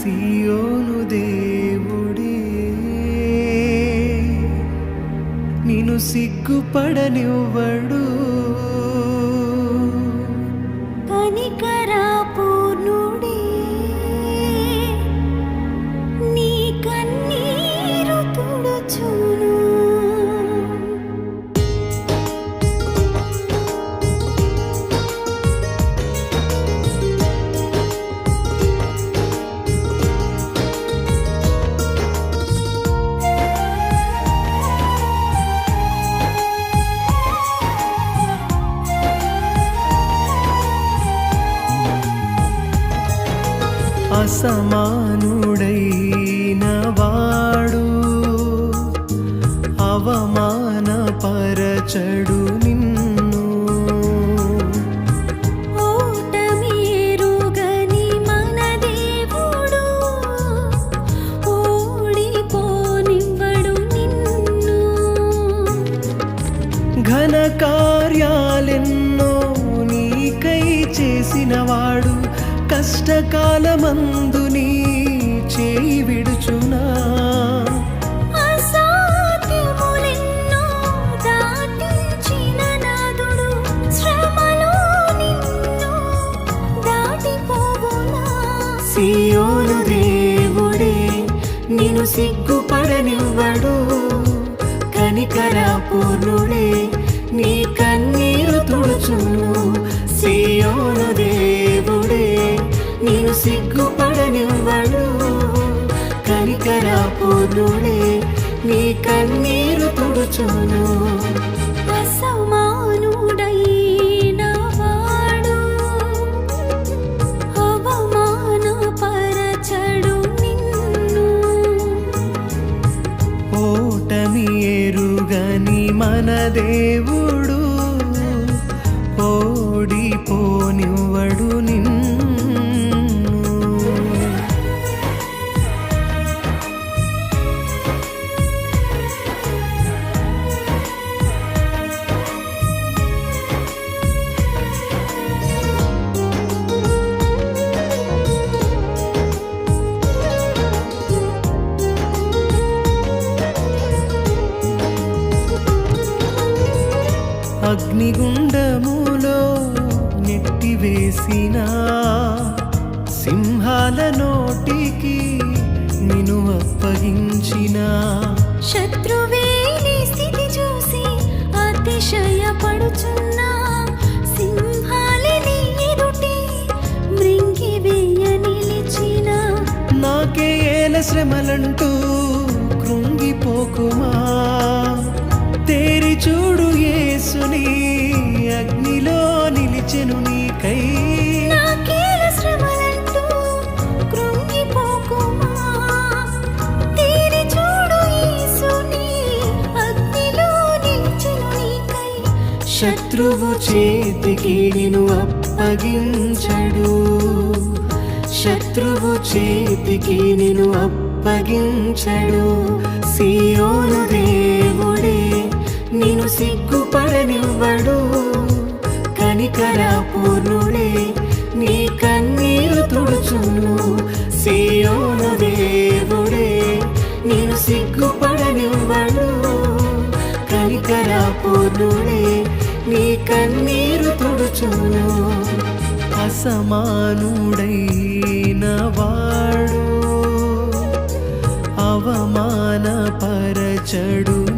సియోను దేవుడే నిన్ను సిగ్గుపడనివ్వడు. కనికరా పూర్ణుడే నీ కన్నీరు తుడుచును. అసమానుడైన వాడు అవమానపరచడు నిన్ను. ఓటమి ఎరుగని మన దేవుడు ఓడిపోనివ్వడు నిన్ను. ఘన కార్యాలెన్నో నీకై చేసినవాడు కష్టకాలమందు నీ చేయి విడుచునా. అసాధ్యములెన్నో దాటించిన నాదుడు శ్రమలో నిన్ను దాటిపోవునా. సియోను దేవుడే నిన్ను సిగ్గుపడనివ్వడు. కనికరా పూర్ణుడే నీ కన్నీరు తుడుచును. సియోను దేవుడే నిన్ను సిగ్గుపడనివ్వడు. కనికరా పూర్ణుడే నీ కన్నీరు తుడుచును. అసమానుడైన వాడు అవమానపరచడు నిన్ను. ఓటమి ఎరుగని మన దేవుడు ఓడిపోనివ్వడు నిన్ను. అగ్నిగుండములో నెట్టివేసిన సింహాల నోటికి నిన్ను అప్పగించిన శత్రువే నీ స్థితి చూసి అతిశయపడుచున్నా. సింహాలే నీ ఎదుటే మృంగివేయ నిలిచిన. నాకే ఏల శ్రమలంటూ కృంగిపోకుమా. తేరి చూడు యేసుని అగ్నిలో నిలిచెను నీకై. నాకేల శ్రమలంటూ కృంగిపోకుమా. తేరి చూడు యేసుని అగ్నిలో నిలిచెను నీకై. శత్రువు చేతికి నిన్ను అప్పగించడు. శత్రువు చేతికి నిన్ను అప్పగించడు. సియోను దేవుడే నిన్ను సిగ్గుపడనివ్వడు. కనికరా పూర్ణుడే నీ కన్నీరు తుడుచును. సియోను దేవుడే నిన్ను సిగ్గుపడనివ్వడు. కనికరా పూర్ణుడే నీ కన్నీరు తుడుచును. అసమానుడైన వాడు అవమానపరచడు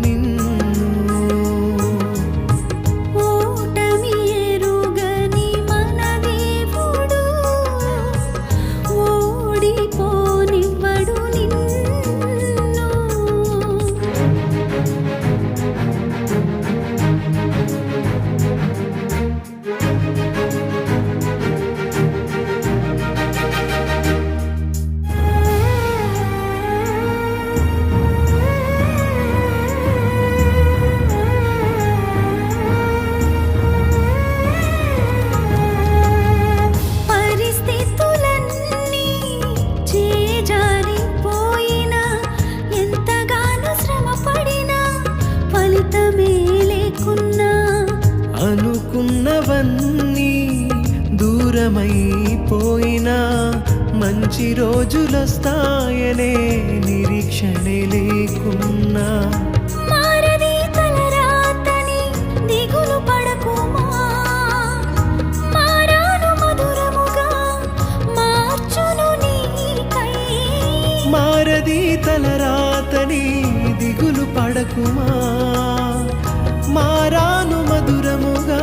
నిన్ను. ఓటమి ఎరుగని మన దేవుడు ఓడిపోనివ్వడు నిన్ను. అనుకున్నవన్నీ దూరమైపోయినా మంచి రోజులొస్తాయనే నిరీక్షణే లేకున్నా మారది తలరాతని దిగులు పడకుమా మారాను మధురముగా మార్చును నీకై మారది తలరాతని దిగులు పడకుమా మారాను మధురముగా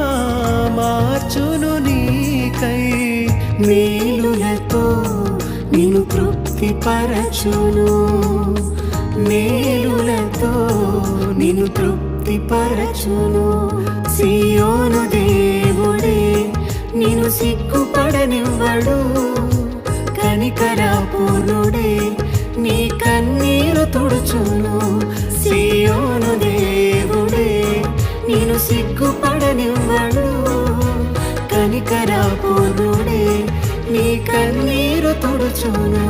మార్చును నీకై మేలులతో నిన్ను తృప్తిపరచును మేలులతో నిన్ను తృప్తిపరచును సియోను దేవుడే నిన్ను సిగ్గుపడనివ్వడు కనికరపూర్ణుడే నీ కన్నీరు తుడుచును సియోను దేవుడే నిన్ను సిగ్గుపడనివ్వడు కనికరపూర్ణుడే నీ కన్నీరు తుడుచును